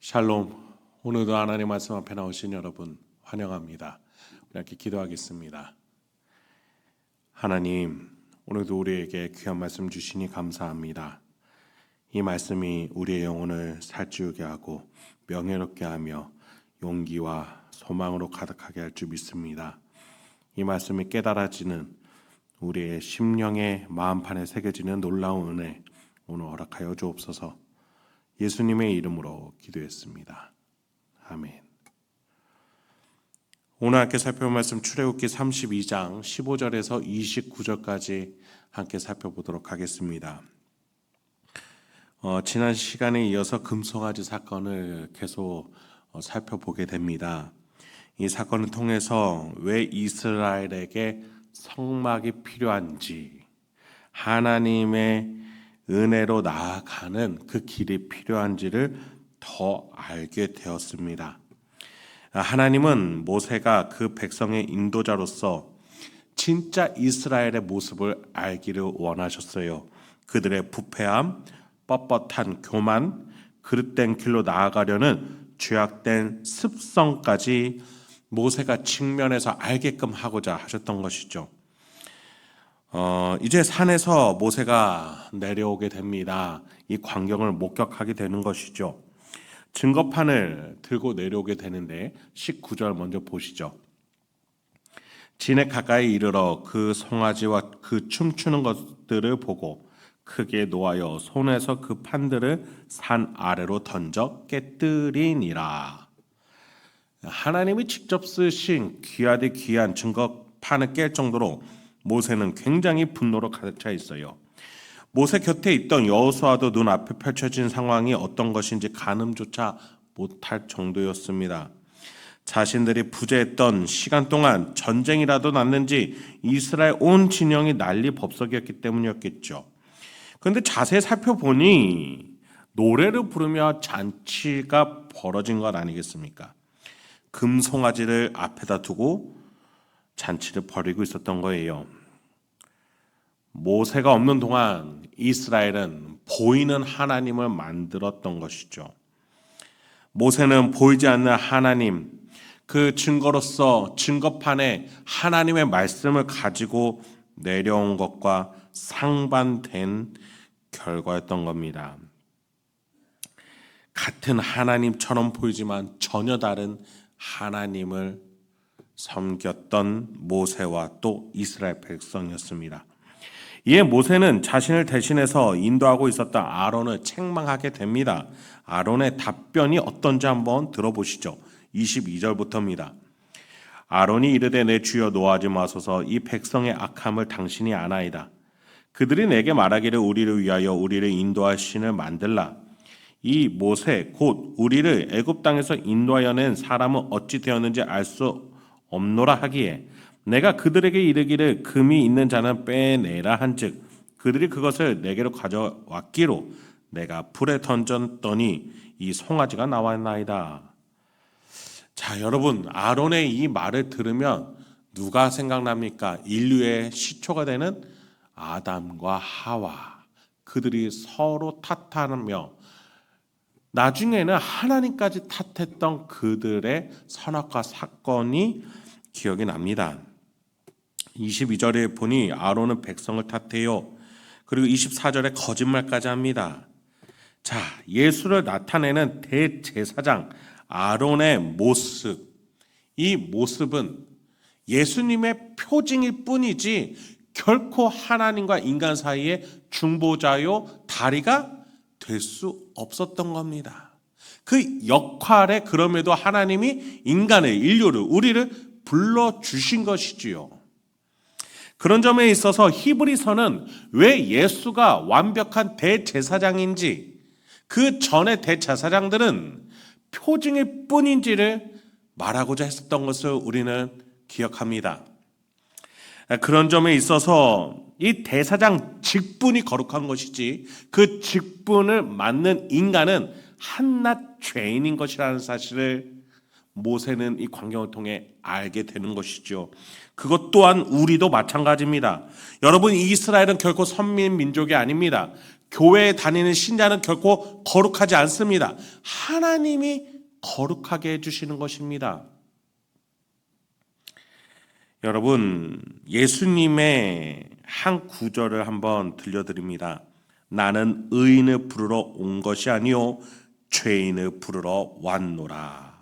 샬롬. 오늘도 하나님 말씀 앞에 나오신 여러분 환영합니다. 우리 함께 기도하겠습니다. 하나님, 오늘도 우리에게 귀한 말씀 주시니 감사합니다. 이 말씀이 우리의 영혼을 살찌우게 하고 명예롭게 하며 용기와 소망으로 가득하게 할 줄 믿습니다. 이 말씀이 깨달아지는 우리의 심령의 마음판에 새겨지는 놀라운 은혜 오늘 허락하여 주옵소서. 예수님의 이름으로 기도했습니다. 아멘. 오늘 함께 살펴볼 말씀 출애굽기 32장 15절에서 29절까지 함께 살펴보도록 하겠습니다. 지난 시간에 이어서 금송아지 사건을 계속 살펴보게 됩니다. 이 사건을 통해서 왜 이스라엘에게 성막이 필요한지, 하나님의 은혜로 나아가는 그 길이 필요한지를 더 알게 되었습니다. 하나님은 모세가 그 백성의 인도자로서 진짜 이스라엘의 모습을 알기를 원하셨어요. 그들의 부패함, 뻣뻣한 교만, 그릇된 길로 나아가려는 죄악된 습성까지 모세가 직면해서 알게끔 하고자 하셨던 것이죠. 이제 산에서 모세가 내려오게 됩니다. 이 광경을 목격하게 되는 것이죠. 증거판을 들고 내려오게 되는데 19절 먼저 보시죠. 진에 가까이 이르러 그 송아지와 그 춤추는 것들을 보고 크게 노하여 손에서 그 판들을 산 아래로 던져 깨뜨리니라. 하나님이 직접 쓰신 귀하디 귀한 증거판을 깰 정도로 모세는 굉장히 분노로 가득 차 있어요. 모세 곁에 있던 여호수아도 눈앞에 펼쳐진 상황이 어떤 것인지 가늠조차 못할 정도였습니다. 자신들이 부재했던 시간 동안 전쟁이라도 났는지 이스라엘 온 진영이 난리 법석이었기 때문이었겠죠. 그런데 자세히 살펴보니 노래를 부르며 잔치가 벌어진 것 아니겠습니까? 금송아지를 앞에다 두고 잔치를 벌이고 있었던 거예요. 모세가 없는 동안 이스라엘은 보이는 하나님을 만들었던 것이죠. 모세는 보이지 않는 하나님, 그 증거로서 증거판에 하나님의 말씀을 가지고 내려온 것과 상반된 결과였던 겁니다. 같은 하나님처럼 보이지만 전혀 다른 하나님을 섬겼던 모세와 또 이스라엘 백성이었습니다. 이에 모세는 자신을 대신해서 인도하고 있었던 아론을 책망하게 됩니다. 아론의 답변이 어떤지 한번 들어보시죠. 22절부터입니다. 아론이 이르되 내 주여 노하지 마소서. 이 백성의 악함을 당신이 아나이다. 그들이 내게 말하기를 우리를 위하여 우리를 인도할 신을 만들라. 이 모세 곧 우리를 애굽 땅에서 인도하여 낸 사람은 어찌 되었는지 알 수 없노라 하기에 내가 그들에게 이르기를 금이 있는 자는 빼내라 한즉 그들이 그것을 내게로 가져왔기로 내가 불에 던졌더니 이 송아지가 나왔나이다. 자, 여러분, 아론의 이 말을 들으면 누가 생각납니까? 인류의 시초가 되는 아담과 하와, 그들이 서로 탓하며 나중에는 하나님까지 탓했던 그들의 선악과 사건이 기억이 납니다. 22절에 보니 아론은 백성을 탓해요. 그리고 24절에 거짓말까지 합니다. 자, 예수를 나타내는 대제사장 아론의 모습, 이 모습은 예수님의 표징일 뿐이지 결코 하나님과 인간 사이의 중보자요 다리가 될 수 없었던 겁니다. 그 역할에 그럼에도 하나님이 인간의 인류를 우리를 불러주신 것이지요. 그런 점에 있어서 히브리서는 왜 예수가 완벽한 대제사장인지 그 전의 대제사장들은 표징일 뿐인지를 말하고자 했었던 것을 우리는 기억합니다. 그런 점에 있어서 이 대사장 직분이 거룩한 것이지 그 직분을 맡는 인간은 한낱 죄인인 것이라는 사실을 모세는 이 광경을 통해 알게 되는 것이죠. 그것 또한 우리도 마찬가지입니다. 여러분, 이스라엘은 결코 선민 민족이 아닙니다. 교회에 다니는 신자는 결코 거룩하지 않습니다. 하나님이 거룩하게 해주시는 것입니다. 여러분, 예수님의 한 구절을 한번 들려드립니다. 나는 의인을 부르러 온 것이 아니요 죄인을 부르러 왔노라.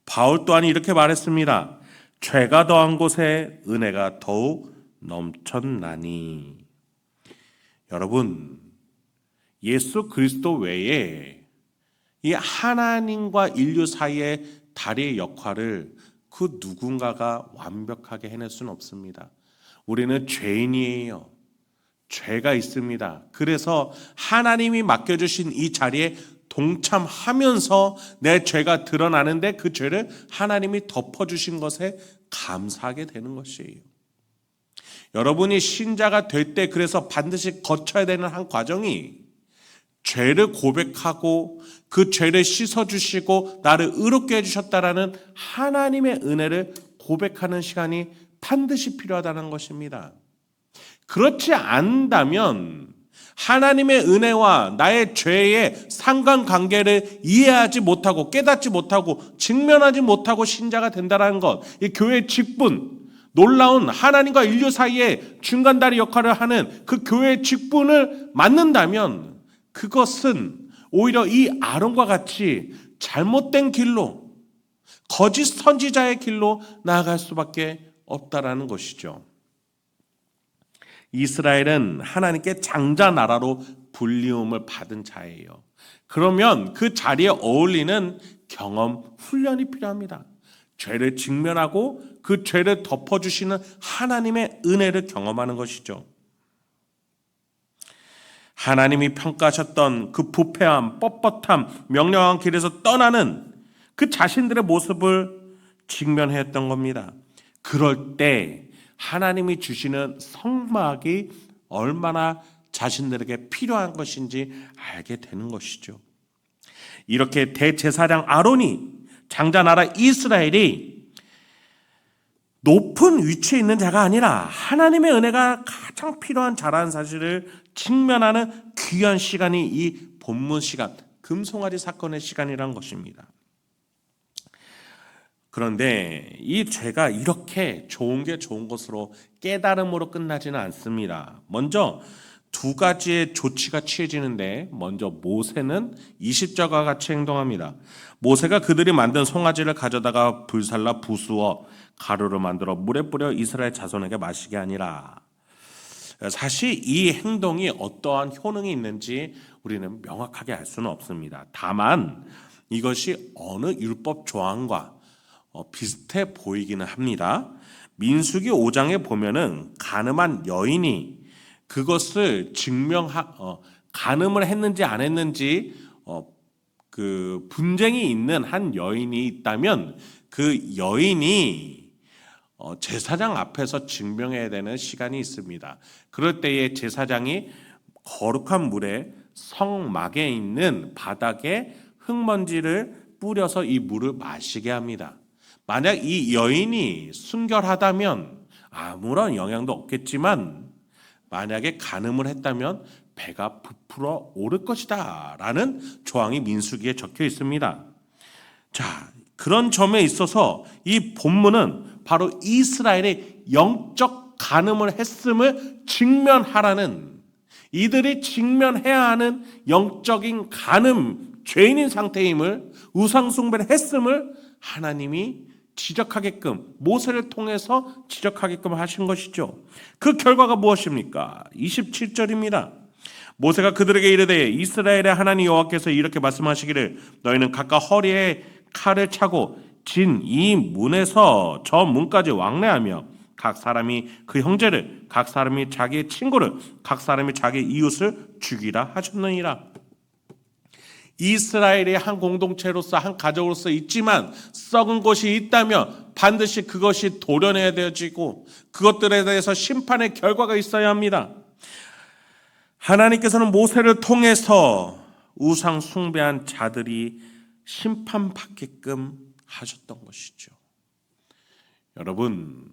바울 또한 이렇게 말했습니다. 죄가 더한 곳에 은혜가 더욱 넘쳤나니. 여러분, 예수 그리스도 외에 이 하나님과 인류 사이의 다리의 역할을 그 누군가가 완벽하게 해낼 수는 없습니다. 우리는 죄인이에요. 죄가 있습니다. 그래서 하나님이 맡겨주신 이 자리에 동참하면서 내 죄가 드러나는데 그 죄를 하나님이 덮어주신 것에 감사하게 되는 것이에요. 여러분이 신자가 될 때 그래서 반드시 거쳐야 되는 한 과정이 죄를 고백하고 그 죄를 씻어주시고 나를 의롭게 해주셨다라는 하나님의 은혜를 고백하는 시간이 반드시 필요하다는 것입니다. 그렇지 않다면 하나님의 은혜와 나의 죄의 상관관계를 이해하지 못하고 깨닫지 못하고 직면하지 못하고 신자가 된다는 것, 이 교회의 직분, 놀라운 하나님과 인류 사이에 중간다리 역할을 하는 그 교회의 직분을 맡는다면 그것은 오히려 이 아론과 같이 잘못된 길로, 거짓 선지자의 길로 나아갈 수밖에 없다라는 것이죠. 이스라엘은 하나님께 장자 나라로 불리움을 받은 자예요. 그러면 그 자리에 어울리는 경험, 훈련이 필요합니다. 죄를 직면하고 그 죄를 덮어주시는 하나님의 은혜를 경험하는 것이죠. 하나님이 평가하셨던 그 부패함, 뻣뻣함, 명령한 길에서 떠나는 그 자신들의 모습을 직면해야 했던 겁니다. 그럴 때 하나님이 주시는 성막이 얼마나 자신들에게 필요한 것인지 알게 되는 것이죠. 이렇게 대제사장 아론이, 장자나라 이스라엘이 높은 위치에 있는 자가 아니라 하나님의 은혜가 가장 필요한 자라는 사실을 직면하는 귀한 시간이 이 본문 시간, 금송아지 사건의 시간이란 것입니다. 그런데 이 죄가 이렇게 좋은 게 좋은 것으로 깨달음으로 끝나지는 않습니다. 먼저 두 가지의 조치가 취해지는데, 먼저 모세는 20절과 같이 행동합니다. 모세가 그들이 만든 송아지를 가져다가 불살라 부수어 가루를 만들어 물에 뿌려 이스라엘 자손에게 마시게 하니라. 사실 이 행동이 어떠한 효능이 있는지 우리는 명확하게 알 수는 없습니다. 다만 이것이 어느 율법 조항과 비슷해 보이기는 합니다. 민수기 5장에 보면은 가늠한 여인이 그것을 가늠을 했는지 안 했는지 그 분쟁이 있는 한 여인이 있다면 그 여인이 제사장 앞에서 증명해야 되는 시간이 있습니다. 그럴 때에 제사장이 거룩한 물에 성막에 있는 바닥에 흙먼지를 뿌려서 이 물을 마시게 합니다. 만약 이 여인이 순결하다면 아무런 영향도 없겠지만, 만약에 간음을 했다면 배가 부풀어 오를 것이다 라는 조항이 민수기에 적혀 있습니다. 자, 그런 점에 있어서 이 본문은 바로 이스라엘의 영적 간음을 했음을 직면하라는, 이들이 직면해야 하는 영적인 간음, 죄인인 상태임을, 우상숭배를 했음을 하나님이 지적하게끔, 모세를 통해서 지적하게끔 하신 것이죠. 그 결과가 무엇입니까? 27절입니다. 모세가 그들에게 이르되 이스라엘의 하나님 여호와께서 이렇게 말씀하시기를 너희는 각각 허리에 칼을 차고 진 이 문에서 저 문까지 왕래하며 각 사람이 그 형제를, 각 사람이 자기의 친구를, 각 사람이 자기 이웃을 죽이라 하셨느니라. 이스라엘의 한 공동체로서, 한 가족으로서 있지만 썩은 곳이 있다면 반드시 그것이 도려내야 되어지고 그것들에 대해서 심판의 결과가 있어야 합니다. 하나님께서는 모세를 통해서 우상 숭배한 자들이 심판받게끔 하셨던 것이죠. 여러분,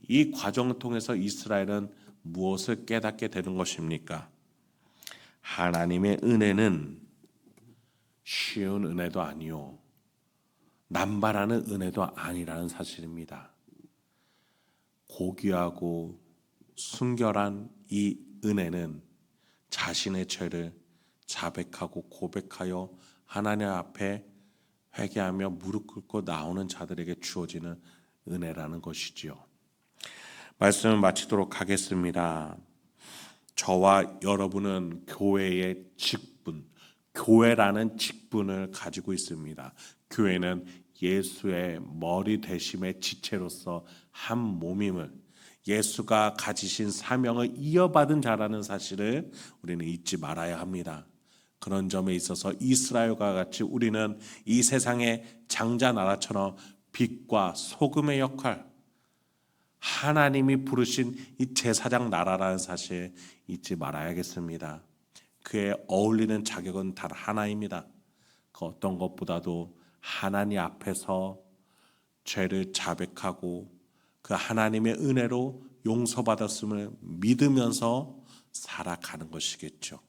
이 과정을 통해서 이스라엘은 무엇을 깨닫게 되는 것입니까? 하나님의 은혜는 쉬운 은혜도 아니요 남발하는 은혜도 아니라는 사실입니다. 고귀하고 순결한 이 은혜는 자신의 죄를 자백하고 고백하여 하나님 앞에 회개하며 무릎 꿇고 나오는 자들에게 주어지는 은혜라는 것이지요. 말씀을 마치도록 하겠습니다. 저와 여러분은 교회의 직분, 교회라는 직분을 가지고 있습니다. 교회는 예수의 머리 되심의 지체로서 한 몸임을, 예수가 가지신 사명을 이어받은 자라는 사실을 우리는 잊지 말아야 합니다. 그런 점에 있어서 이스라엘과 같이 우리는 이 세상의 장자 나라처럼 빛과 소금의 역할, 하나님이 부르신 이 제사장 나라라는 사실 잊지 말아야겠습니다. 그에 어울리는 자격은 단 하나입니다. 그 어떤 것보다도 하나님 앞에서 죄를 자백하고 그 하나님의 은혜로 용서받았음을 믿으면서 살아가는 것이겠죠.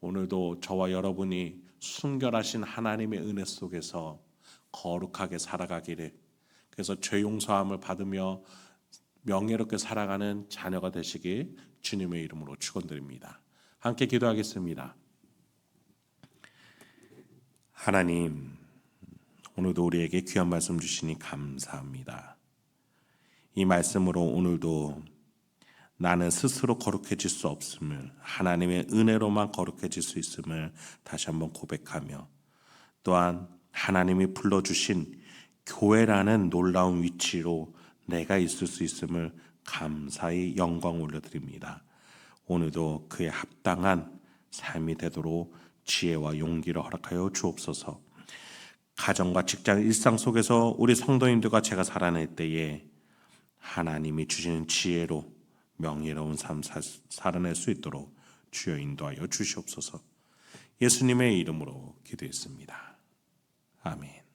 오늘도 저와 여러분이 순결하신 하나님의 은혜 속에서 거룩하게 살아가기를, 그래서 죄 용서함을 받으며 명예롭게 살아가는 자녀가 되시길 주님의 이름으로 축원드립니다. 함께 기도하겠습니다. 하나님, 오늘도 우리에게 귀한 말씀 주시니 감사합니다. 이 말씀으로 오늘도 나는 스스로 거룩해질 수 없음을, 하나님의 은혜로만 거룩해질 수 있음을 다시 한번 고백하며, 또한 하나님이 불러주신 교회라는 놀라운 위치로 내가 있을 수 있음을 감사히 영광 올려드립니다. 오늘도 그에 합당한 삶이 되도록 지혜와 용기를 허락하여 주옵소서. 가정과 직장 일상 속에서 우리 성도님들과 제가 살아낼 때에 하나님이 주시는 지혜로 명예로운 삶 살아낼 수 있도록 주여 인도하여 주시옵소서. 예수님의 이름으로 기도했습니다. 아멘.